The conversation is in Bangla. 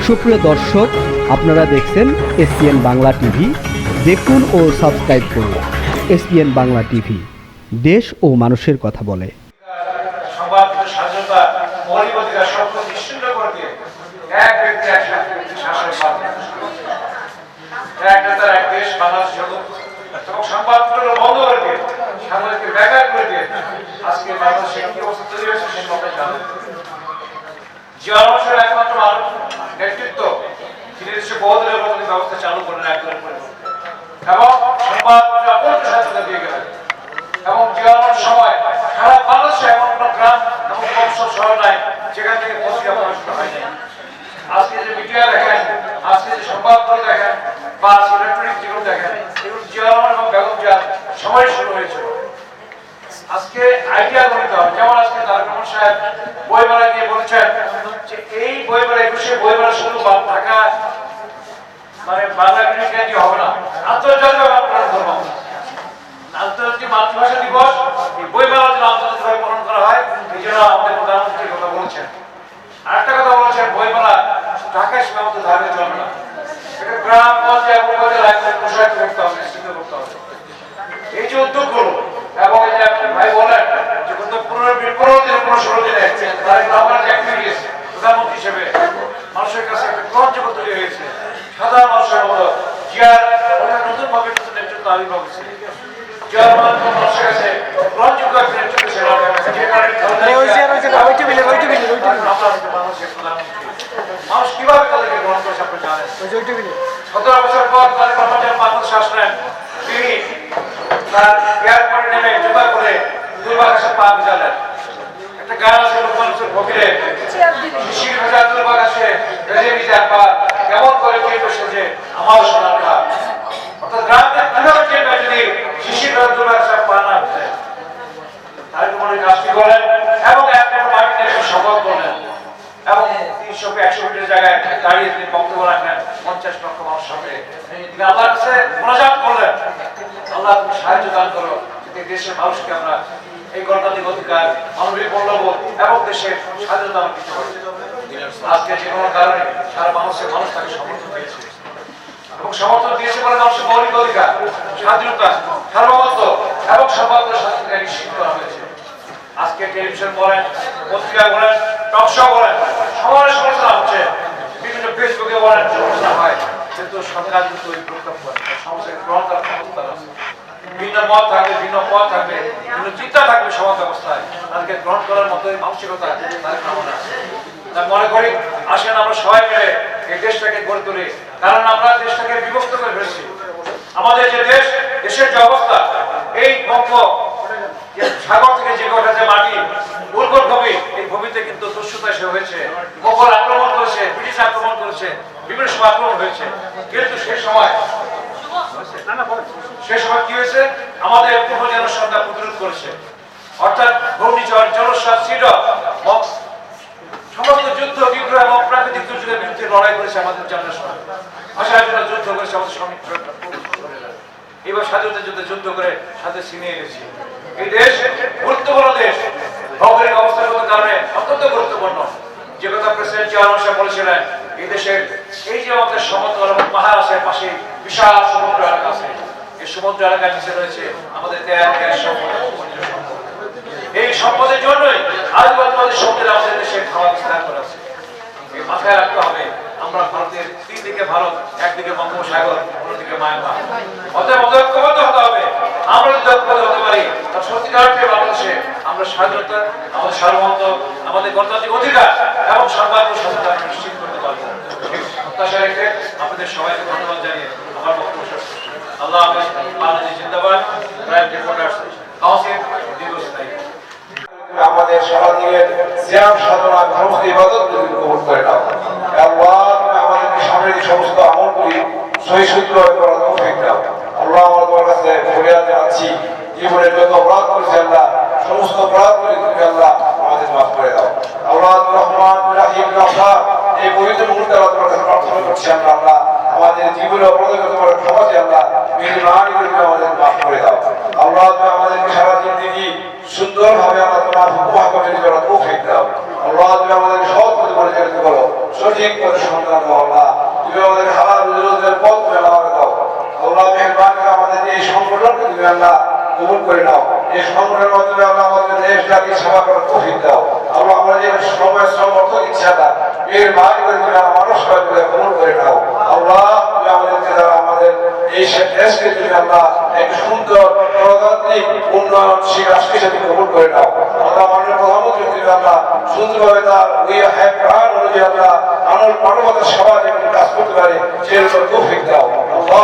সুপ্রিয় দর্শক, আপনারা দেখছেন এসপিএন বাংলা টিভি। দেখুন ও সাবস্ক্রাইব করুন এসপিএন বাংলা টিভি, দেশ ও মানুষের কথা বলে। সংবাদ স্বাধীনতা, মৌলিক অধিকার সবকে নিশ্চিন্ত করে দিয়ে এক ব্যক্তি এক শাসন এক নেতার এক দেশ বাংলাদেশ এবং সংবাদপত্র বন্ধ করে দিয়ে সাংবাদিককে ব্যাঘাত করে দিয়ে আজকে বাংলাদেশে কি অবস্থা তৈরি হয়েছে সে কথা জানেন। জিয়া রহমানের একমাত্র মানুষ নেতৃত্ব তিনি দেশে বহুদলীয় গণতান্ত্রিক ব্যবস্থা চালু করেন একদলের পরিবর্তে এবং সংবাদপত্র অপূর্ণ স্বাধীনতা দিয়ে গেলেন। এবং জিয়া রহমানের সময় সারা বাংলাদেশে এমন কোনো গ্রাম এবং মফস্বল শহর নাই যেখান থেকে পত্রিকা প্রকাশিত হয় নাই। আজকে যে মিডিয়া দেখেন, আজকে যে সংবাদপত্র দেখেন বা ইলেকট্রনিক যেগুলো দেখেন, এগুলো জিয়া রহমান এবং বেগম জিয়ার সময় শুরু হয়েছিল। আজকে আইডিয়া গণিত হবে, যেমন আজকে তারেক রহমান সাহেব বইমেলা গিয়ে বলছেন যে এই বইমেলা 21শে বইমেলা শুধু ঢাকা মানে বাংলা ক্লিনিক হবে না, আন্তর্জাতিক আন্তর্জাতিক মাতৃভাষা দিবস এই বইমেলা যেন আন্তর্জাতিকভাবে পালন করা হয়, এই জন্য আমাদের প্রধানমন্ত্রী কথা বলেছেন। আরেকটা কথা বলেছেন, বইমেলা ঢাকায় সীমাবদ্ধ থাকলে চলবে না, এটা গ্রাম পর্যায়ে প্রসারিত করতে হবে, নিশ্চিত করতে হবে। এই যে উদ্যোগগুলো এবং এই যে আপনি ভাই বলেন যে গত 15 দিনে তারেক রহমানের যে অ্যাক্টিভিটিস প্রধানমন্ত্রী হিসেবে মানুষের কাছে একটা গ্রহণযোগ্য তৈরি হয়েছে। সাধারণ মানুষের মতো জিয়ার নতুন ভাবে নতুন নেতৃত্ব আবির্ভাব হয়েছে। জিয়ার মানুষের কাছে গ্রহণযোগ্য একটা নেতৃত্ব ছিল। মানুষ কিভাবে তাদেরকে গ্রহণ করেছে আপনি জানেন। 17 বছর পর তারেক রহমান যখন বাংলাদেশে আসলেন, তিনি তার এয়ারপোর্টে নেমে জুতা করে দুর্বাঘাসে পা ভিজালেন। একটা গান আছে লোকমান ফকিরে, শিশির ভেজা দুর্বাঘাসে ভেজে ভিজা পা কেমন করে চেপে সেজে আমার সোনার পা। অর্থাৎ গ্রামে কিভাবে চেপে যদি শিশির ভেজা দুর্বাঘাসে পা না ভিজে। তারেক রহমান কাজটি করেন এবং একটা মাটিতে শপথ করলেন এবং 300-100 মিটার জায়গায় দাঁড়িয়ে তিনি বক্তব্য রাখলেন 50 লক্ষ মানুষের সামনে। তিনি আল্লাহর কাছে মোনাজাত করলেন, আল্লাহ তুমি সাহায্য দান করো যাতে দেশের মানুষকে আমরা এই গণতান্ত্রিক অধিকার, মানবিক মূল্যবোধ এবং দেশের স্বাধীনতা আমরা দিতে পারি। আজকে যে কোনো কারণে সারা বাংলাদেশের মানুষ তাকে সমর্থন দিয়েছে এবং সমর্থন দিয়েছে বলে মানুষের মৌলিক অধিকার, স্বাধীনতা, সার্বভৌমত্ব এবং সংবাদের স্বাধীনতা নিশ্চিত করা হয়েছে। আজকে টেলিভিশন বলেন, পত্রিকা বলেন, টক শো বলেন, সবার সমালোচনা হচ্ছে, বিভিন্ন ফেসবুকে বলেন সমালোচনা হয়, কিন্তু সরকার কিন্তু ওই প্রস্তাব করে সমাজের গ্রহণ করার ক্ষমতা আছে। ভিন্ন মত থাকবে, ভিন্ন পথ থাকবে, ভিন্ন চিন্তা থাকবে সমাজ ব্যবস্থায়, তাদেরকে গ্রহণ করার মতো মানসিকতা তাদের কামনা আছে। তাই মনে করি আসেন আমরা সবাই মিলে এই দেশটাকে গড়ে তুলি, কারণ আমরা দেশটাকে বিভক্ত করে ফেলেছি। আমাদের যে দেশ, দেশের যে অবস্থা, এই বঙ্গ সাগর থেকে যে ওঠা যে মাটি, উর্বর ভূমি, এই ভূমিতে কিন্তু দস্যুতা এসে হয়েছে, মোগল আক্রমণ করেছে, ব্রিটিশ আক্রমণ করেছে, বিভিন্ন সময় আক্রমণ হয়েছে। কিন্তু সেই সময় কি হয়েছে, আমাদের পূর্ব জনসংখ্যা প্রতিরোধ করেছে। অর্থাৎ ঘূর্ণিঝড়, জলোচ্ছ্বাস, সমস্ত যুদ্ধ বিগ্রহ এবং প্রাকৃতিক দুর্যোগের বিরুদ্ধে লড়াই করেছে আমাদের জনসংখ্যা। ভাষার জন্য যুদ্ধ করেছে আমাদের শ্রমিক। এবার স্বাধীনতা যুদ্ধে যুদ্ধ করে সাথে ছিনিয়ে এনেছি। এই দেশ গুরুত্বপূর্ণ দেশ, ভৌগোলিক অবস্থাগত কারণে অত্যন্ত গুরুত্বপূর্ণ। যে কথা প্রেসিডেন্ট জিয়া রহমান সাহেব বলেছিলেন, এই দেশের এই যে আমাদের সমতল এবং পাহাড় আছে, পাশে বিশাল সমুদ্র এলাকা আছে, এই সমুদ্র এলাকার নিচে রয়েছে আমাদের তেল, গ্যাস সম্পদ, এই সম্পদের জন্যই আজ বর্তমানে সমুদ্রে আমাদের দেশে খাওয়া বিস্তার করে আছে। মাথায় রাখতে হবে, আমরা ভারতের 3 দিকে ভারত, একদিকে বঙ্গোপসাগর, অন্যদিকে মায়ানমার। অতএব ঐক্যবদ্ধ হতে হবে। আমরা যদি ঐক্যবদ্ধ হতে পারি, তাহলে সত্যিকার অর্থে বাংলাদেশে আমরা স্বাধীনতা, আমাদের সার্বভৌমত্ব, আমাদের গণতান্ত্রিক অধিকার এবং সংবাদ স্বাধীনতা নিশ্চিত করতে পারবো। প্রত্যাশা রেখে আপনাদের সবাইকে ধন্যবাদ জানিয়ে আমার বক্তব্য শেষ করছি। আল্লাহ হাফেজ। বাংলাদেশ জিন্দাবাদ। প্রাইম রিপোর্টার্স কাউন্সিল দীর্ঘস্থায়ী। আমাদের সারাদিনের সিয়াম সাধনা, সমস্ত ইবাদতগুলো কবুল করে নাও। আল্লাহ তুমি আমাদেরকে সামনের সমস্ত আমল করি সহি সূত্রভাবে করার তৌফিক দাও। আল্লাহ আমরা তোমার কাছে ফরিয়াদ জানাচ্ছি, জীবনের যত অপরাধ করেছি আল্লাহ, সমস্ত অপরাধগুলি তুমি আল্লাহ আমাদের মাফ করে দাও। আল্লাহ রহমান রাহিম গাফফার, এই পবিত্র মুহূর্তে আল্লাহ তোমার কাছে প্রার্থনা করছি আল্লাহ আমাদের জীবনের অপরাধের তোমার ক্ষমা চাই আল্লাহ, মেহরবানি করে তুমি আমাদের মাফ করে দাও। আল্লাহ তুমি আমাদেরকে সারা জিন্দেগি সুন্দরভাবে আল্লাহ তোমার হুকুম হাকমে চলার তৌফিক দাও। আল্লাহ তুমি আমাদেরকে সৎ পথে পরিচালিত করো। সঠিক করে সন্তান দাও আল্লাহ। তুমি আমাদের হালাল রুজির পথ মেলাবার দাও আল্লাহ। মেহরবান করে আমাদের এই সংগঠনকে তুমি আল্লাহ কবুল করে নাও। এই সংগঠনের মাধ্যমে আল্লাহ আমাদের দেশ জাতির সেবা করার তৌফিক দাও আল্লাহ। আমরা যে সময় শ্রম অর্থ ইচ্ছাটা মেহরবান করে তুমি মানুষ কবুল করে নাও আল্লাহ। তুমি আমাদেরকে দ্বারা আমাদের এই দেশকে তুমি আল্লাহ এক সুন্দর গণতান্ত্রিক উন্নয়নশীল রাষ্ট্র হিসেবে কবুল করে নাও আল্লাহ। মাননীয় প্রধানমন্ত্রী তুমি আল্লাহ সুন্দরভাবে তার প্রাণ অনুযায়ী আল্লাহ মানবতার সেবা যেমন কাজ করতে পারে সেরকম তৌফিক দাও আল্লাহ।